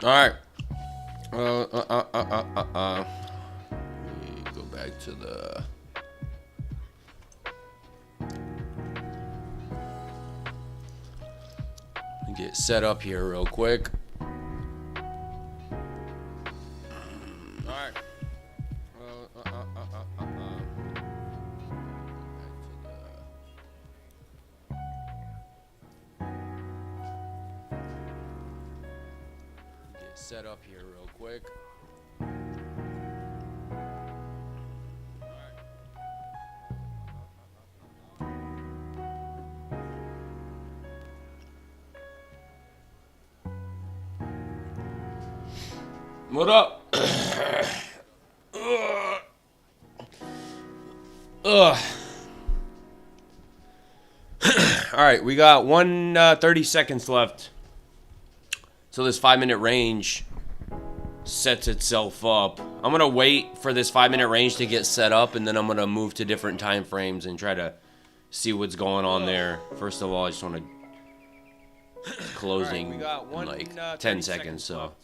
All right. Let me go back to the. Get set up here real quick. All right. Get set up here real quick. What up? Ugh. All right, we got 30 seconds left. So this 5-minute range sets itself up. I'm gonna wait for this 5-minute range to get set up, and then I'm gonna move to different time frames and try to see what's going on there. First of all, I just want to closing in like 10 seconds. So,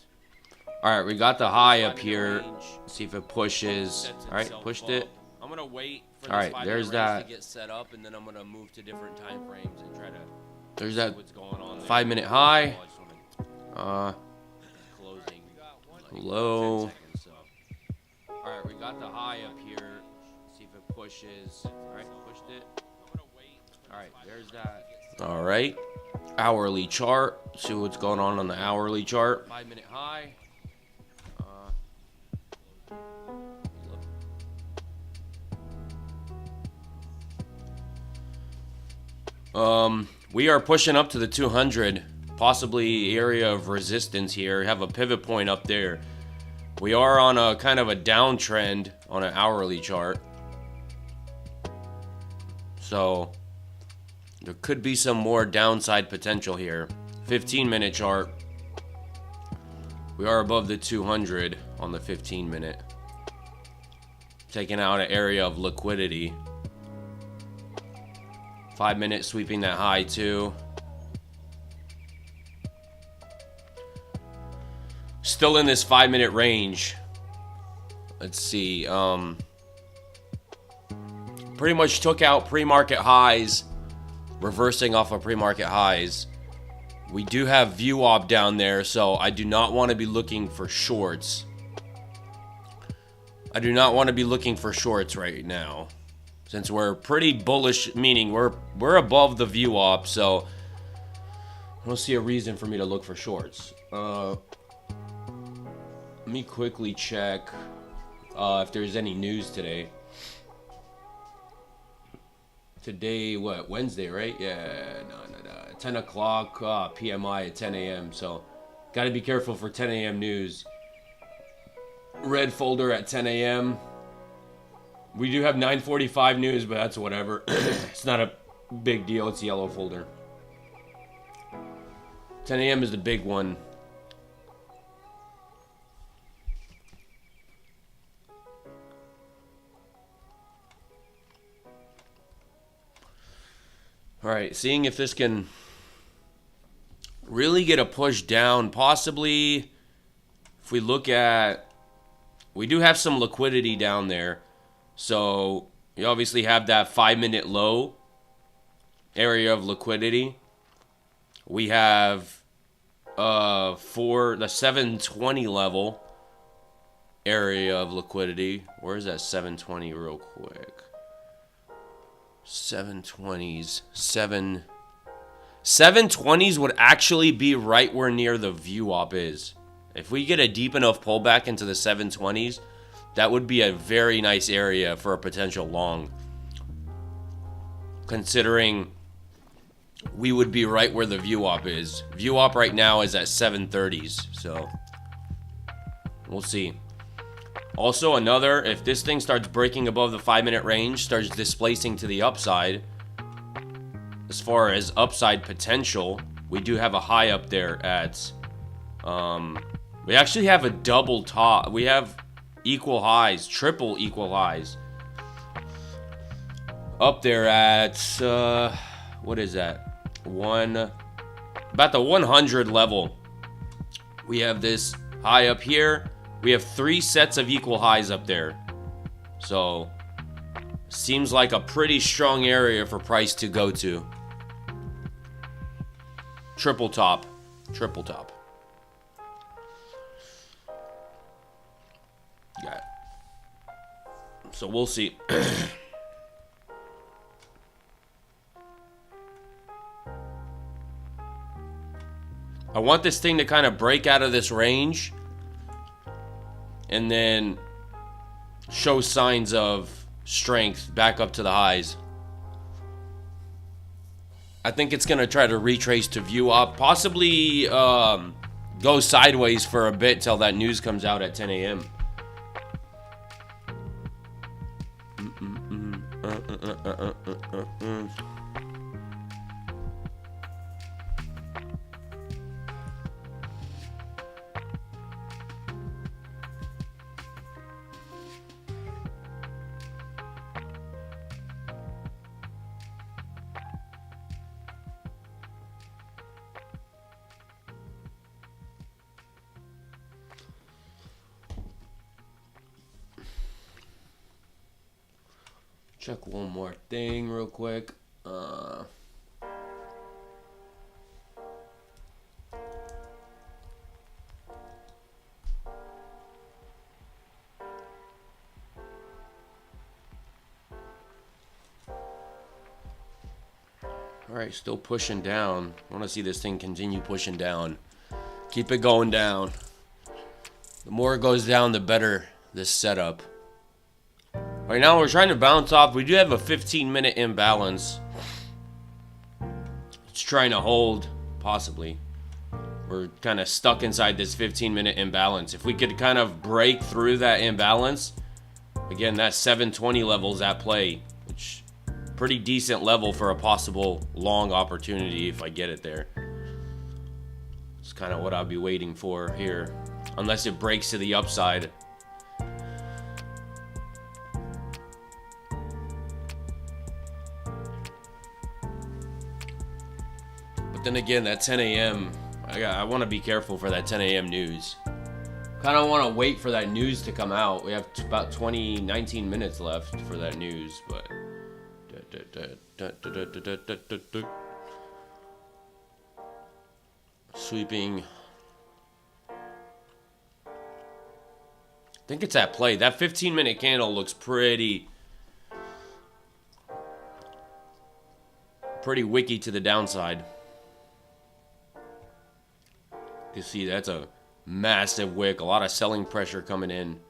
all right, we got the high up here. See if it pushes. All right, pushed it. I'm gonna wait for this 5-minute range to get set up, and then I'm gonna move to different time frames and try to. There's that 5-minute high. Closing low. All right, we got the high up here. See if it pushes. All right, pushed it. All right, there's that. All right, hourly chart. See what's going on the hourly chart. 5-minute high. We are pushing up to the 200, possibly area of resistance here. We have a pivot point up there. We are on a kind of a downtrend on an hourly chart. So there could be some more downside potential here. 15-minute chart. We are above the 200 on the 15-minute. Taking out an area of liquidity. 5-minute sweeping that high too. Still in this 5-minute range. Let's see. Pretty much took out pre-market highs, reversing off of pre-market highs. We do have VWAP down there, so I do not want to be looking for shorts. I do not want to be looking for shorts right now, since we're pretty bullish, meaning we're above the VWAP, so I don't see a reason for me to look for shorts. Let me quickly check if there's any news today. Today, what, Wednesday, right? Yeah, no. 10 o'clock PMI at 10 a.m. So, got to be careful for 10 a.m. news. Red folder at 10 a.m. We do have 9:45 news, but that's whatever. It's not a big deal. It's yellow folder. 10 a.m. is the big one. All right, seeing if this can really get a push down. Possibly, if we look at, we do have some liquidity down there. So, you obviously have that 5-minute low area of liquidity. We have for the 720 level area of liquidity. Where's that 720 real quick? 720s. 720s would actually be right where near the VWAP is. If we get a deep enough pullback into the 720s, that would be a very nice area for a potential long. Considering we would be right where the VWAP is. VWAP right now is at 730s, so we'll see. Also, if this thing starts breaking above the 5-minute range, starts displacing to the upside, as far as upside potential, we do have a high up there at, we actually have a double top. We have equal highs, triple equal highs. Up there at, what is that? About the 100 level. We have this high up here. We have 3 sets of equal highs up there. So, seems like a pretty strong area for price to go to. Triple top. Triple top. Yeah. So we'll see. I want this thing to kind of break out of this range and then show signs of strength back up to the highs. I think it's going to try to retrace to view up, possibly go sideways for a bit till that news comes out at 10 a.m. Check one more thing real quick. All right, still pushing down. I want to see this thing continue pushing down. Keep it going down. The more it goes down, the better this setup. Right now, we're trying to bounce off. We do have a 15-minute imbalance. It's trying to hold, possibly. We're kind of stuck inside this 15-minute imbalance. If we could kind of break through that imbalance, again, that 720 level's at play, which pretty decent level for a possible long opportunity if I get it there. It's kind of what I'll be waiting for here, unless it breaks to the upside. Then again, that 10 a.m., I want to be careful for that 10 a.m. news. Kind of want to wait for that news to come out. We have about 19 minutes left for that news, but... Sweeping. I think it's at play. That 15-minute candle looks pretty wicky to the downside. You see, that's a massive wick. A lot of selling pressure coming in.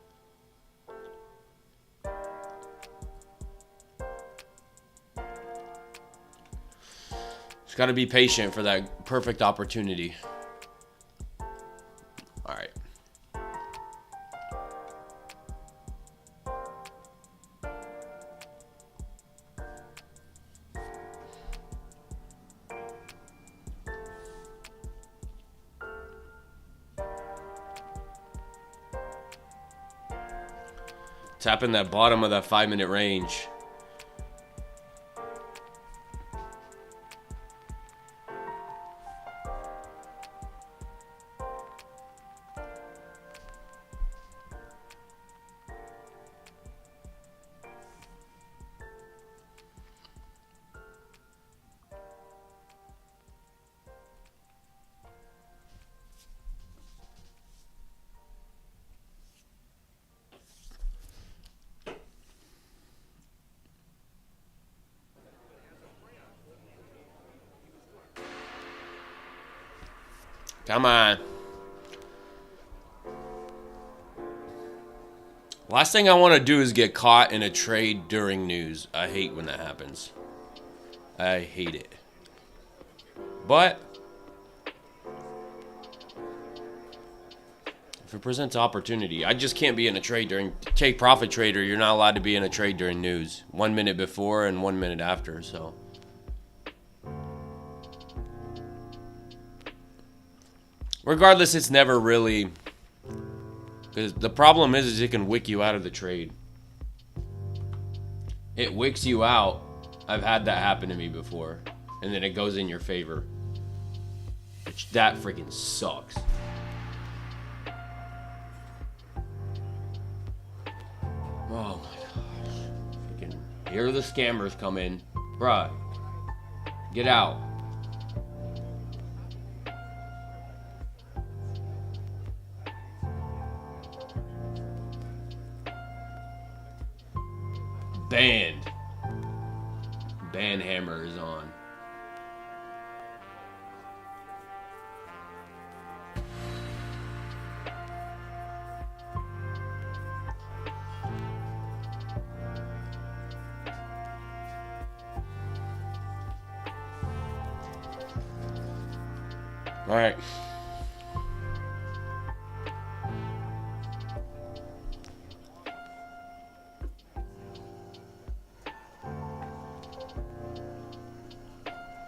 Just got to be patient for that perfect opportunity. All right. Tapping that bottom of that 5-minute range. Come on. Last thing I want to do is get caught in a trade during news. I hate when that happens. I hate it. But if it presents opportunity, I just can't be in a trade during... Take profit trader, you're not allowed to be in a trade during news. 1 minute before and 1 minute after, so... Regardless, it's never really... Because the problem is it can wick you out of the trade. It wicks you out. I've had that happen to me before. And then it goes in your favor. Which, that freaking sucks. Here are the scammers coming. Bruh. Get out. Banned. Ban hammer is on. All right.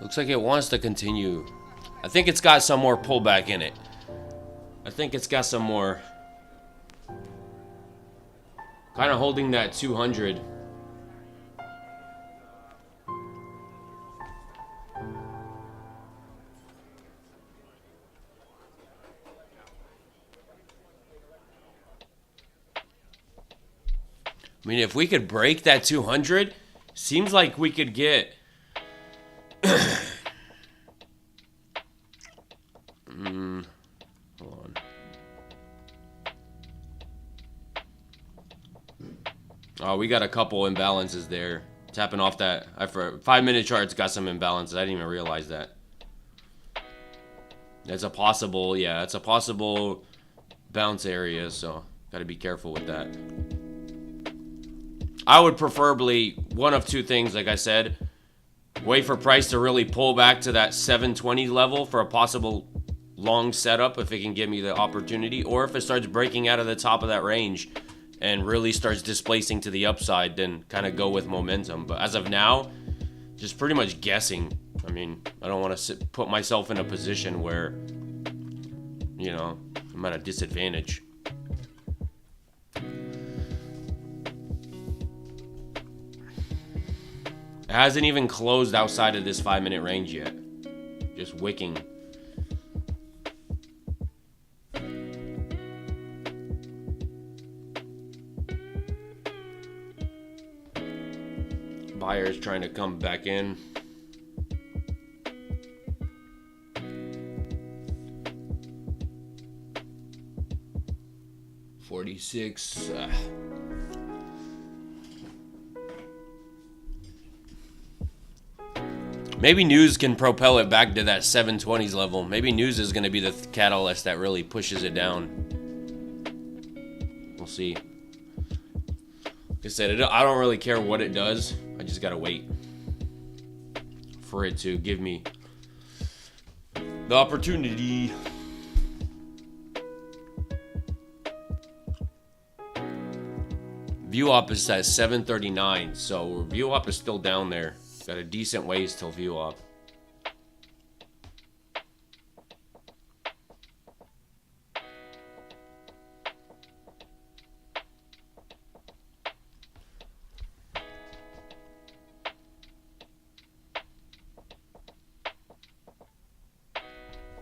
Looks like it wants to continue. I think it's got some more pullback in it. I think it's got some more. Kind of holding that 200. I mean, if we could break that 200, seems like we could get hold on. Oh, we got a couple imbalances there. Tapping off that. For 5-minute charts got some imbalances. I didn't even realize that. That's a possible, yeah, it's a possible bounce area, so got to be careful with that. I would preferably, one of two things, like I said, wait for price to really pull back to that 720 level for a possible long setup if it can give me the opportunity, or if it starts breaking out of the top of that range and really starts displacing to the upside, then kind of go with momentum. But as of now, just pretty much guessing. I mean, I don't want to put myself in a position where, you know, I'm at a disadvantage. It hasn't even closed outside of this 5-minute range yet. Just wicking. Buyers trying to come back in. $46. Maybe news can propel it back to that 720s level. Maybe news is going to be the catalyst that really pushes it down. We'll see. Like I said, I don't really care what it does. I just got to wait for it to give me the opportunity. View op is at 739, so view op is still down there. Got a decent ways till view op.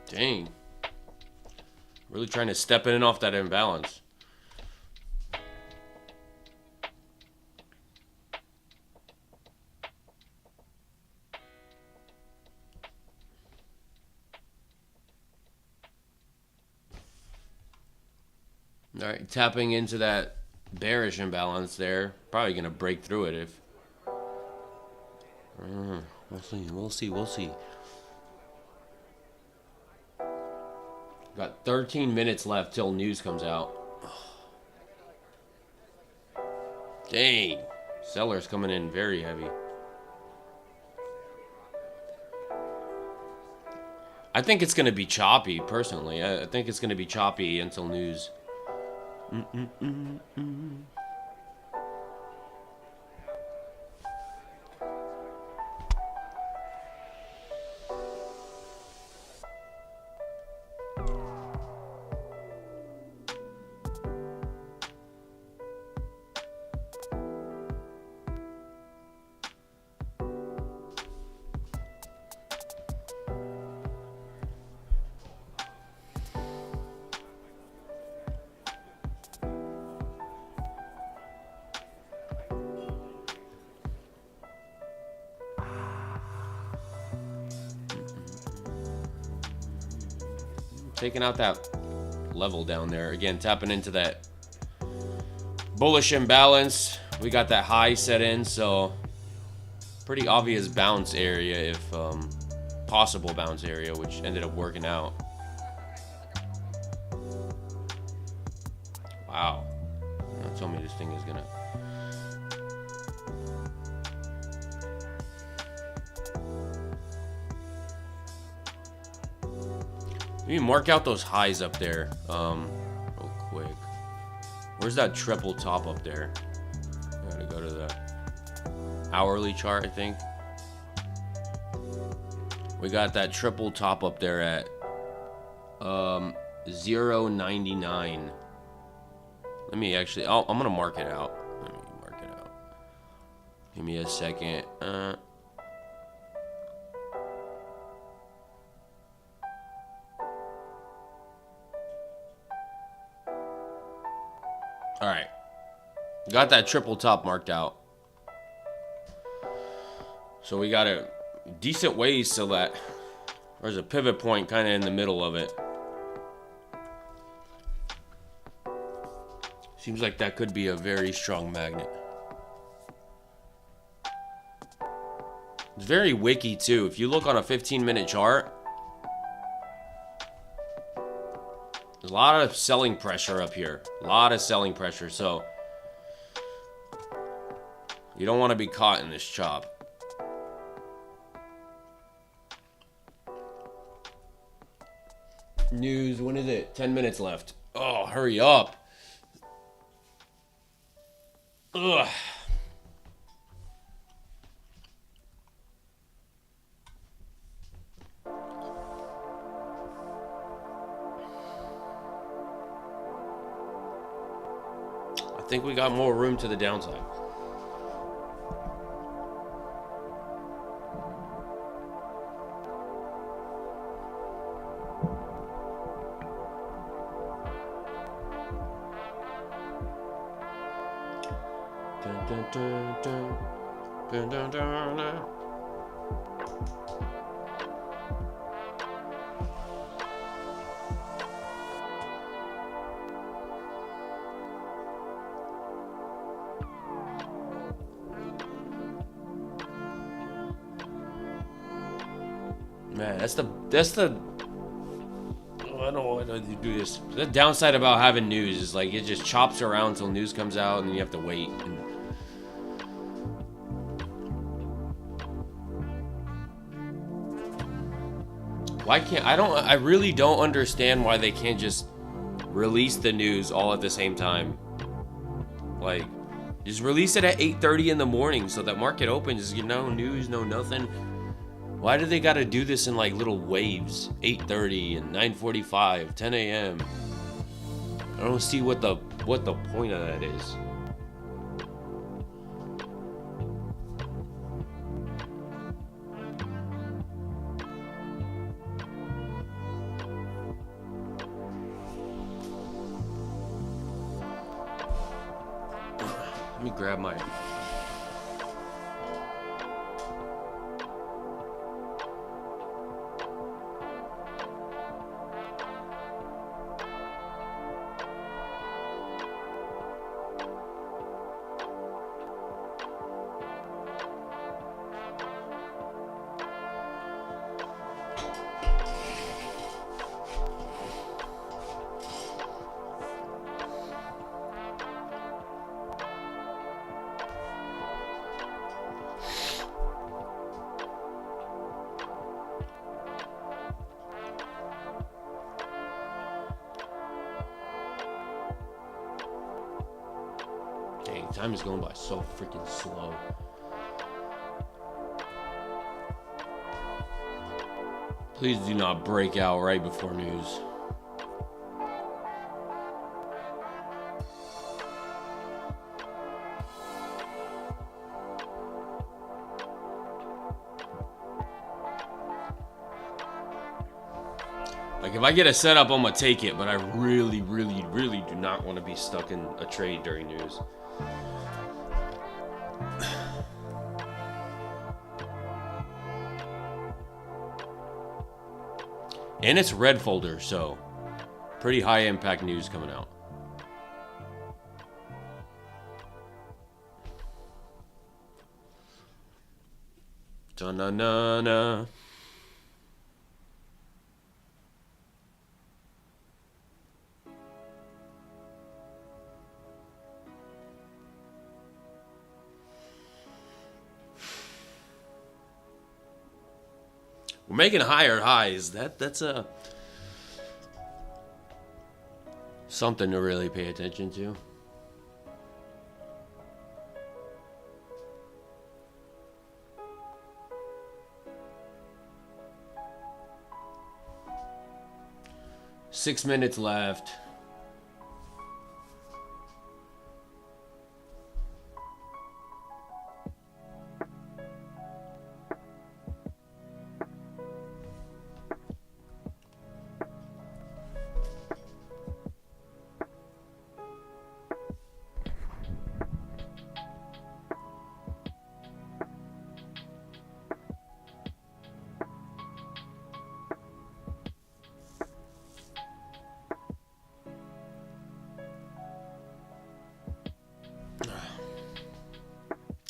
Dang. Really trying to step in and off that imbalance. All right, tapping into that bearish imbalance there. Probably going to break through it if... We'll see. Got 13 minutes left till news comes out. Dang. Sellers coming in very heavy. I think it's going to be choppy, personally. I think it's going to be choppy until news. taking out that level down there. Again, tapping into that bullish imbalance. We got that high set in, so pretty obvious bounce area, if possible bounce area, which ended up working out. Wow. That told me this thing is gonna... Let me mark out those highs up there real quick. Where's that triple top up there? I gotta go to the hourly chart, I think. We got that triple top up there at 0.99. Let me actually, I'm gonna mark it out. Let me mark it out. Give me a second. All right, got that triple top marked out. So we got a decent ways so that there's a pivot point kind of in the middle of it. Seems like that could be a very strong magnet. It's very wicky too. If you look on a 15-minute chart, there's a lot of selling pressure up here. A lot of selling pressure. So you don't want to be caught in this chop. News, when is it? 10 minutes left. Oh, hurry up. Ugh. I think we got more room to the downside. Dun, dun, dun, dun, dun, dun, dun. Man, that's the oh, I don't know why do this. The downside about having news is like it just chops around until news comes out and then you have to wait. And why can't I really don't understand why they can't just release the news all at the same time. Like, just release it at 8:30 in the morning so that market opens, you know, news, no nothing. Why do they gotta do this in like little waves? 8:30 and 9:45, 10 a.m. I don't see what the point of that is. Let me grab my... Dang, time is going by so freaking slow. Please do not break out right before news. Like, if I get a setup, I'm gonna take it, but I really, really, really do not want to be stuck in a trade during news. And it's red folder, so Pretty high impact news coming out. Da-na-na-na. We're making higher highs. That's a something to really pay attention to. Six minutes left.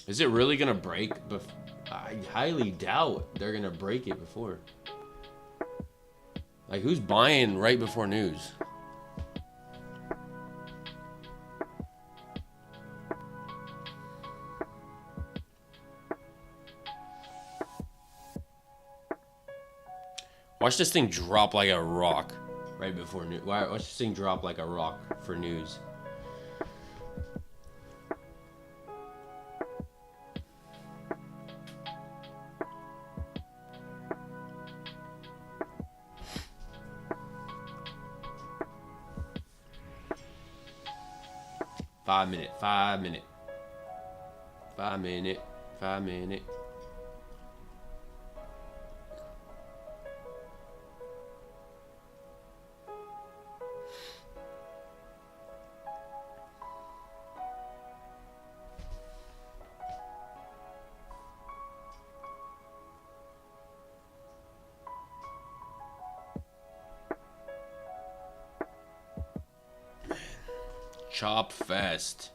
Is it really gonna break? I highly doubt they're gonna break it before. Like, who's buying right before news? Watch this thing drop like a rock right before news. Watch this thing drop like a rock for news. Five minute. Chop fest.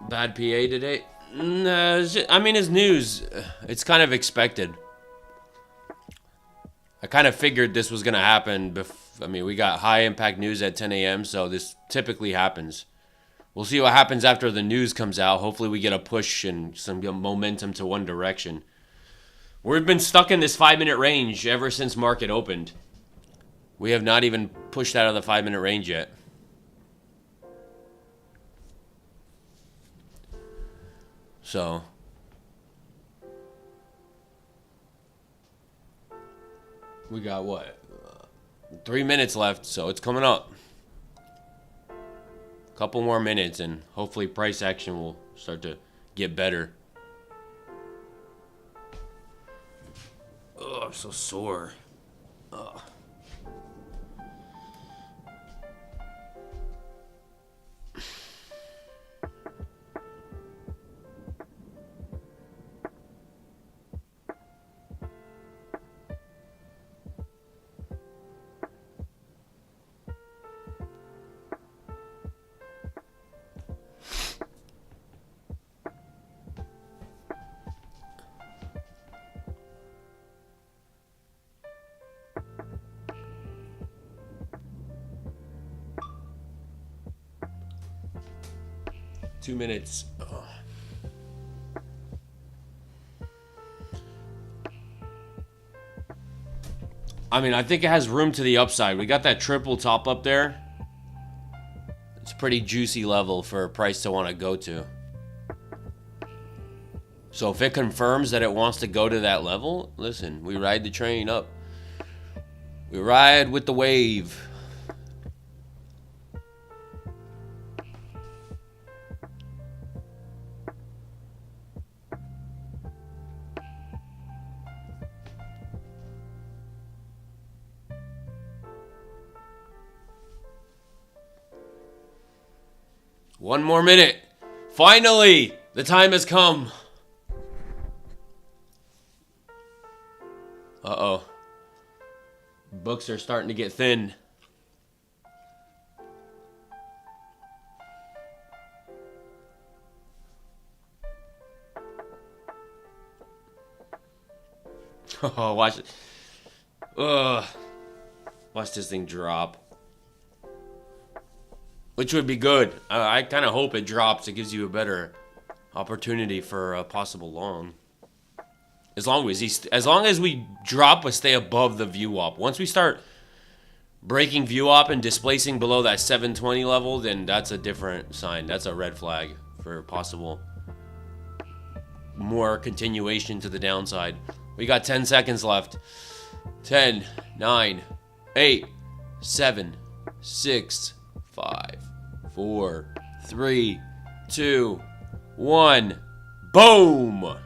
Bad PA today? No, I mean, it's news. It's kind of expected. I kind of figured this was going to happen. I mean, we got high impact news at 10 a.m., so this typically happens. We'll see what happens after the news comes out. Hopefully we get a push and some momentum to one direction. We've been stuck in this 5-minute range ever since market opened. We have not even pushed out of the 5-minute range yet. So we got what? 3 minutes left, so it's coming up. Couple more minutes and hopefully price action will start to get better. Oh, I'm so sore. Ugh. Two minutes. Oh. I mean, I think it has room to the upside. We got that triple top up there. It's a pretty juicy level for a price to want to go to. So if it confirms that it wants to go to that level, listen, we ride the train up. We ride with the wave. 1 more minute. Finally, the time has come. Uh-oh. Books are starting to get thin. Oh, watch it. Ugh. Watch this thing drop. Which would be good. I kind of hope it drops. It gives you a better opportunity for a possible long. As long as we drop but stay above the view op. Once we start breaking view op and displacing below that 720 level, then that's a different sign. That's a red flag for possible more continuation to the downside. We got 10 seconds left. 10, 9, 8, 7, 6, 5, 4, 3, 2, 1. Boom!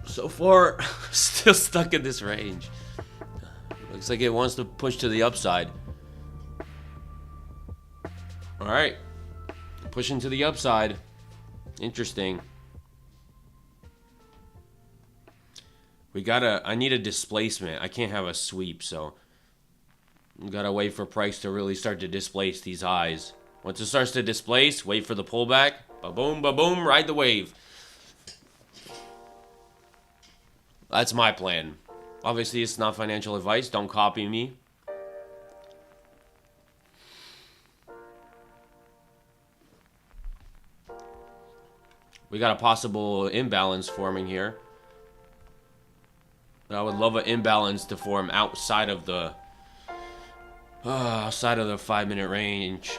So far, still stuck in this range. Looks like it wants to push to the upside. Alright. Pushing to the upside. Interesting. I need a displacement. I can't have a sweep, so we gotta wait for price to really start to displace these highs. Once it starts to displace, wait for the pullback. Ba-boom, ba-boom, ride the wave. That's my plan. Obviously, it's not financial advice. Don't copy me. We got a possible imbalance forming here. I would love an imbalance to form outside of the 5-minute range.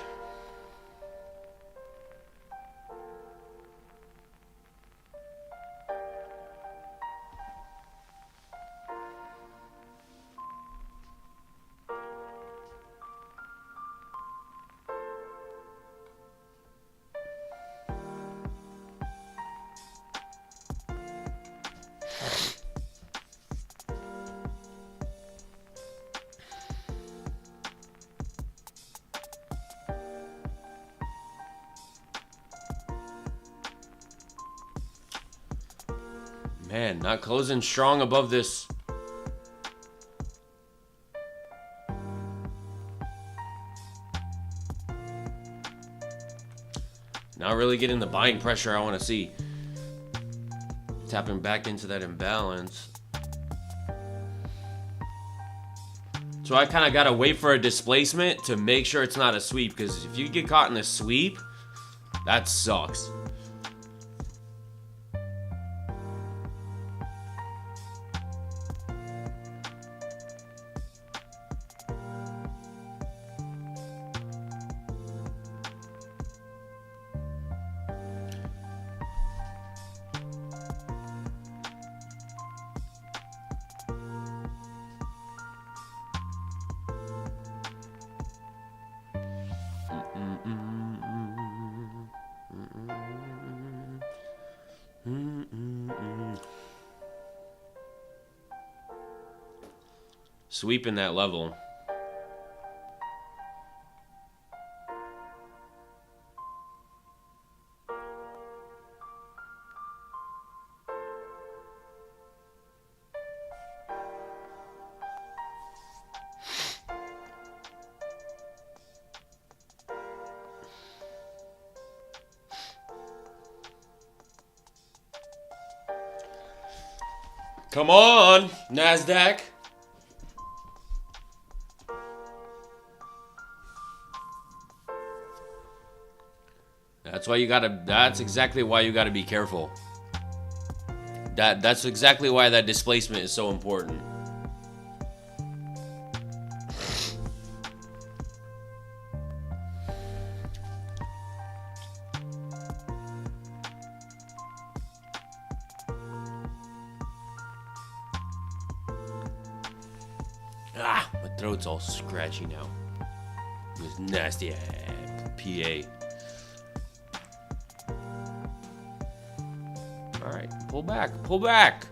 Man, not closing strong above this. Not really getting the buying pressure I want to see. Tapping back into that imbalance. So I kind of got to wait for a displacement to make sure it's not a sweep. Because if you get caught in a sweep, that sucks. Sweeping that level. Come on, NASDAQ. That's exactly why you gotta be careful. That's exactly why that displacement is so important. Throat's all scratchy now. It was nasty. PA. Alright, pull back. Pull back.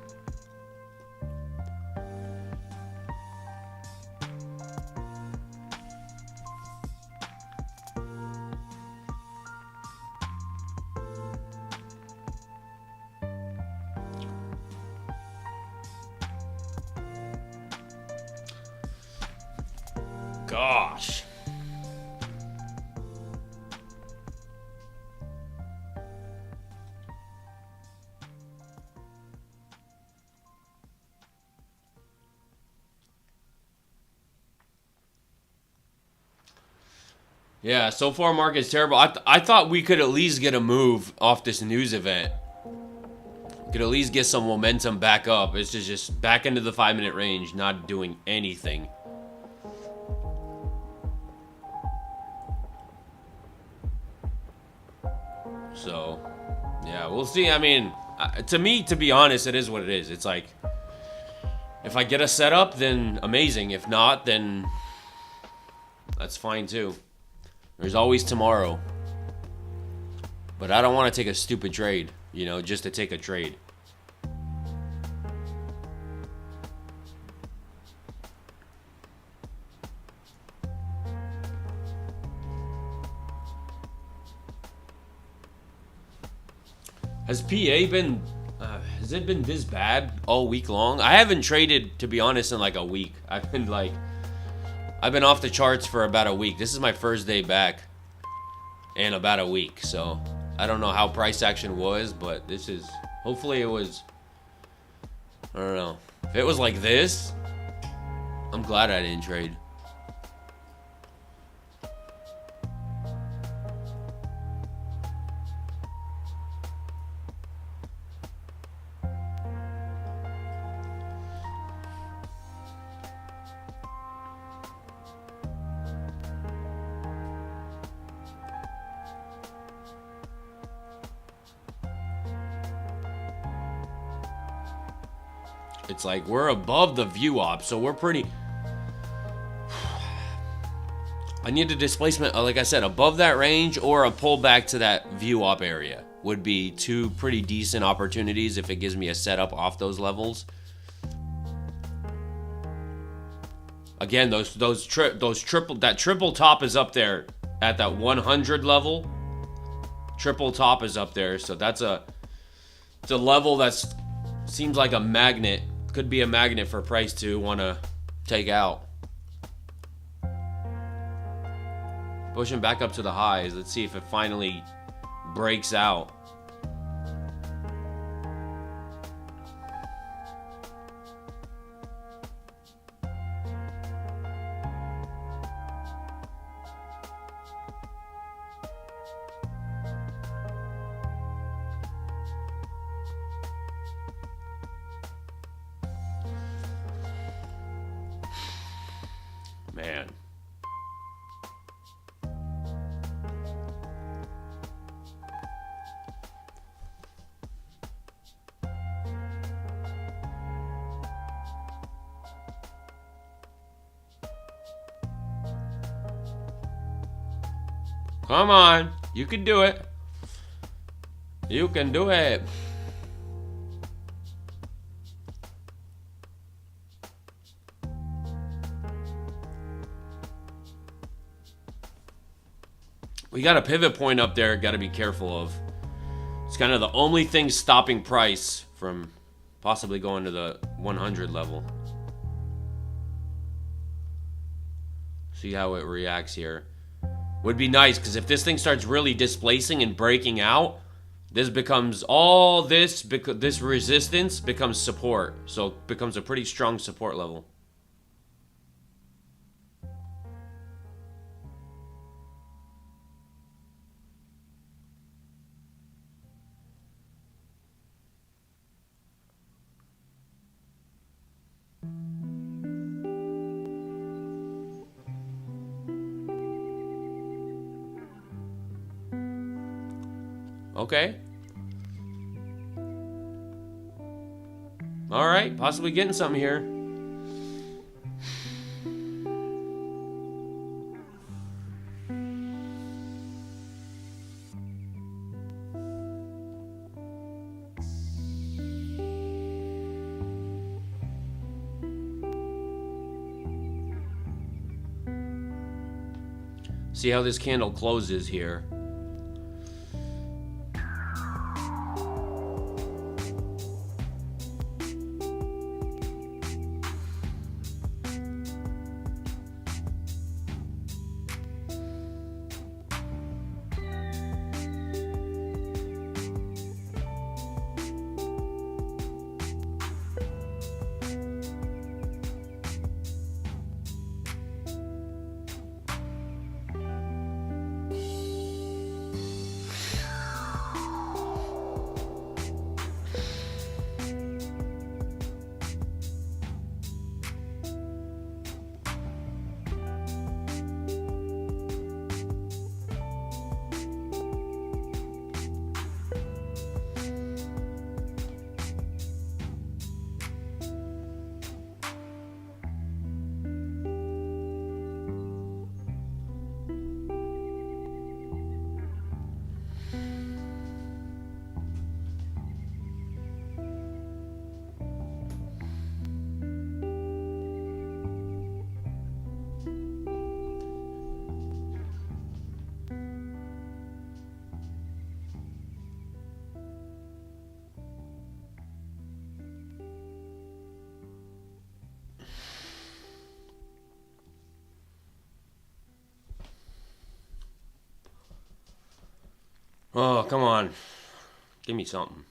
Gosh. Yeah, so far market's terrible. I thought we could at least get a move off this news event. Could at least get some momentum back up. It's just back into the 5-minute range, not doing anything. So, yeah, we'll see. I mean, to me, to be honest, it is what it is. It's like, if I get a setup, then amazing. If not, then that's fine too. There's always tomorrow. But I don't want to take a stupid trade, you know, just to take a trade. Has PA been, has it been this bad all week long? I haven't traded, to be honest, in like a week. I've been off the charts for about a week. This is my first day back in about a week. So I don't know how price action was, but this is, hopefully it was, I don't know. If it was like this, I'm glad I didn't trade. It's like we're above the view op, so we're pretty. I need a displacement, like I said, above that range or a pullback to that view op area would be two pretty decent opportunities if it gives me a setup off those levels. Again, that triple top is up there at that 100 level. Triple top is up there, so it's a level that's seems like a magnet. Could be a magnet for price to want to take out. Pushing back up to the highs. Let's see if it finally breaks out. Man. Come on. You can do it. You can do it. We got a pivot point up there, got to be careful of. It's kind of the only thing stopping price from possibly going to the 100 level. See how it reacts here. Would be nice, because if this thing starts really displacing and breaking out, this becomes this resistance becomes support. So it becomes a pretty strong support level. Okay. All right, possibly getting something here. See how this candle closes here. Oh, come on. Give me something.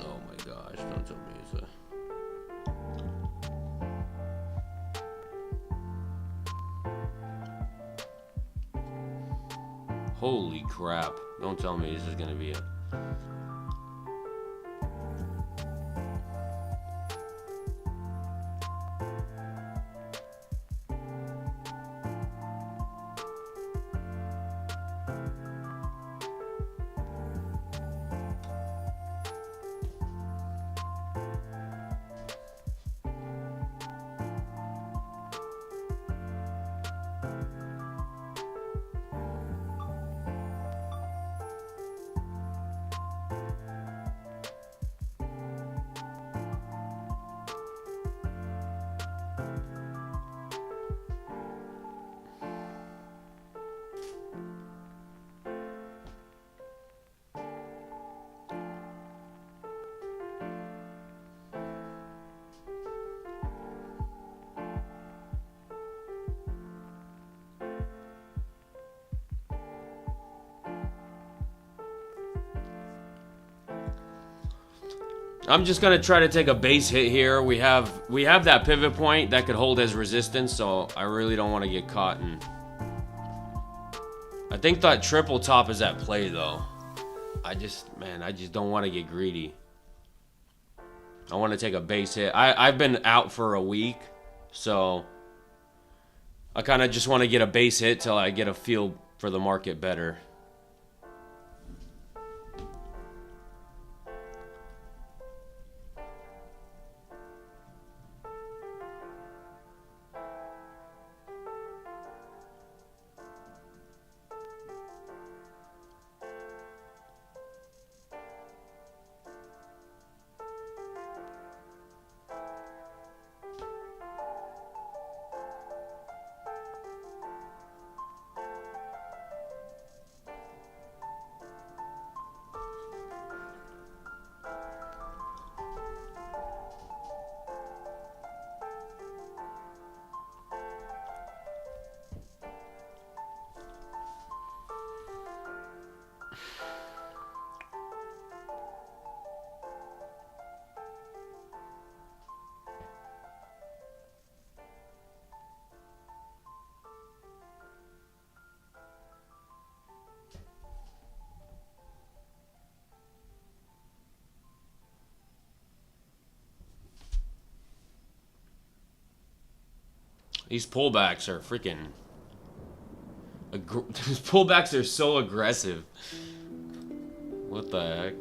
Oh my gosh, don't tell me it's a... Holy crap. Don't tell me this is going to be a... I'm just gonna try to take a base hit here. We have that pivot point that could hold as resistance, so I really don't want to get caught in. I think that triple top is at play though. I just don't want to get greedy. I want to take a base hit. I've been out for a week, so I kind of just want to get a base hit till I get a feel for the market better. These pullbacks are freaking... These pullbacks are so aggressive. What the heck?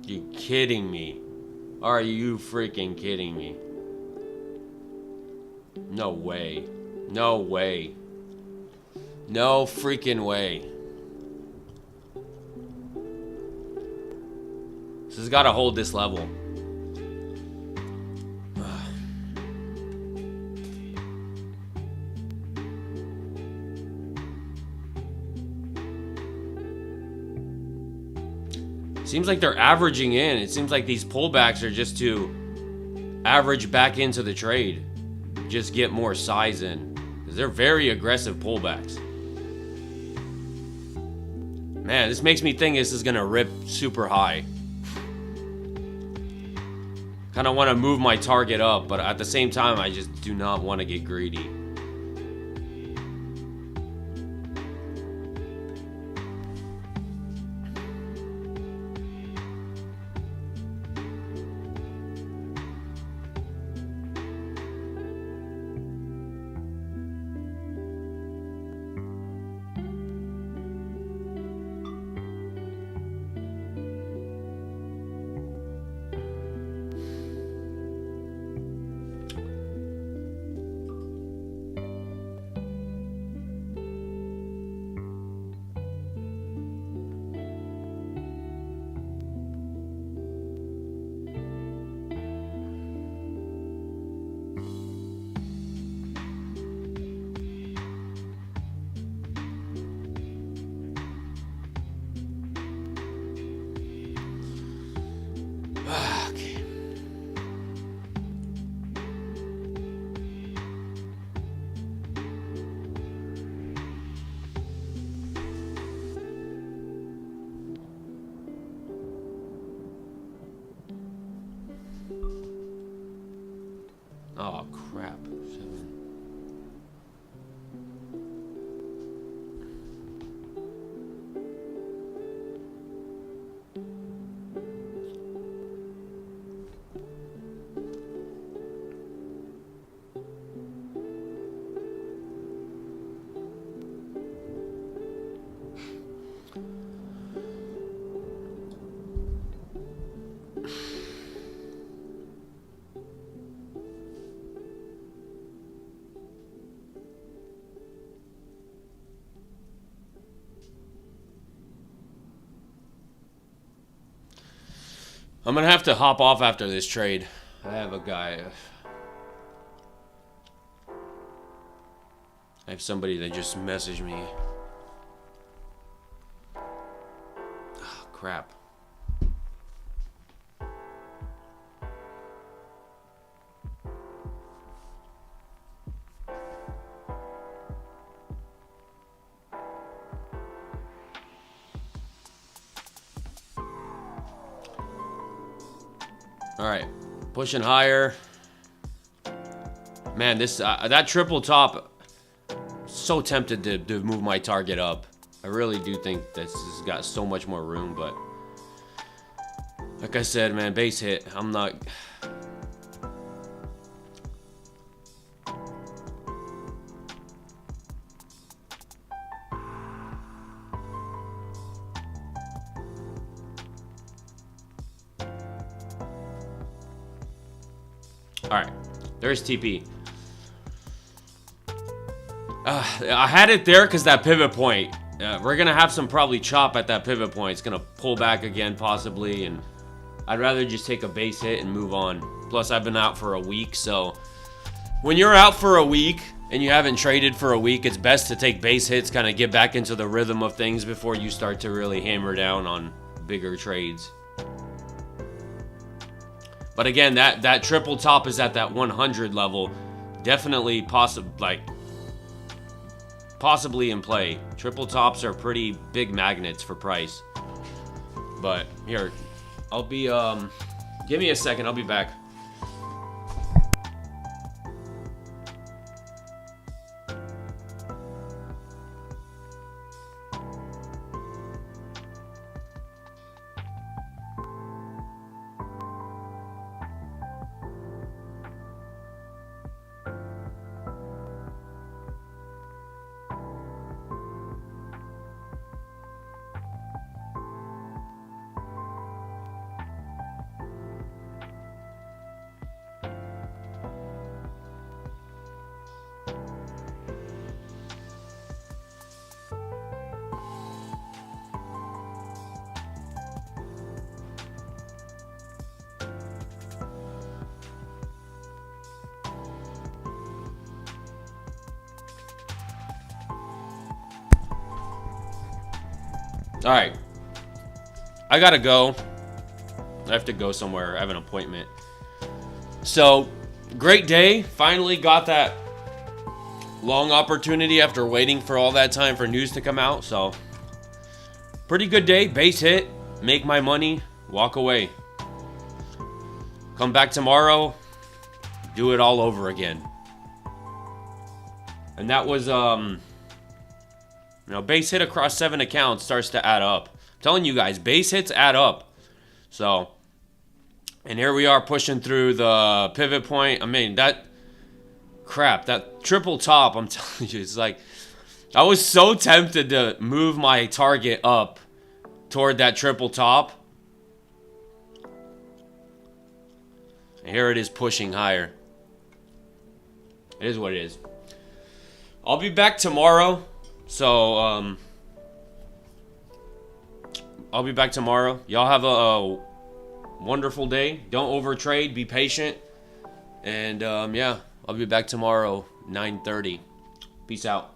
You kidding me? Are you freaking kidding me? No way. No way. No freaking way. This has got to hold this level. Seems like they're averaging in. It seems like these pullbacks are just to average back into the trade. Just get more size in. Because they're very aggressive pullbacks. Man, this makes me think this is going to rip super high. Kind of want to move my target up, but at the same time, I just do not want to get greedy. Oh, crap. I'm gonna have to hop off after this trade. I have a guy. I have somebody that just messaged me. Oh, crap. All right, pushing higher. Man, this that triple top. So tempted to move my target up. I really do think this has got so much more room, but like I said, man, base hit. I'm not. Alright, there's TP. I had it there because that pivot point. We're going to have some probably chop at that pivot point. It's going to pull back again possibly, and I'd rather just take a base hit and move on. Plus, I've been out for a week, so when you're out for a week and you haven't traded for a week, it's best to take base hits, kind of get back into the rhythm of things before you start to really hammer down on bigger trades. But again, that triple top is at that 100 level. Definitely possibly in play. Triple tops are pretty big magnets for price. But here, I'll be give me a second, I'll be back. All right. I gotta go. I have to go somewhere. I have an appointment. So, great day. Finally got that long opportunity after waiting for all that time for news to come out. So, pretty good day. Base hit. Make my money. Walk away. Come back tomorrow. Do it all over again. And that was, base hit across 7 accounts starts to add up. I'm telling you guys, base hits add up. So, and here we are pushing through the pivot point. I mean, that triple top, I'm telling you, it's like, I was so tempted to move my target up toward that triple top. And here it is pushing higher. It is what it is. I'll be back tomorrow. So, I'll be back tomorrow. Y'all have a wonderful day. Don't overtrade. Be patient. And, yeah, I'll be back tomorrow, 9:30. Peace out.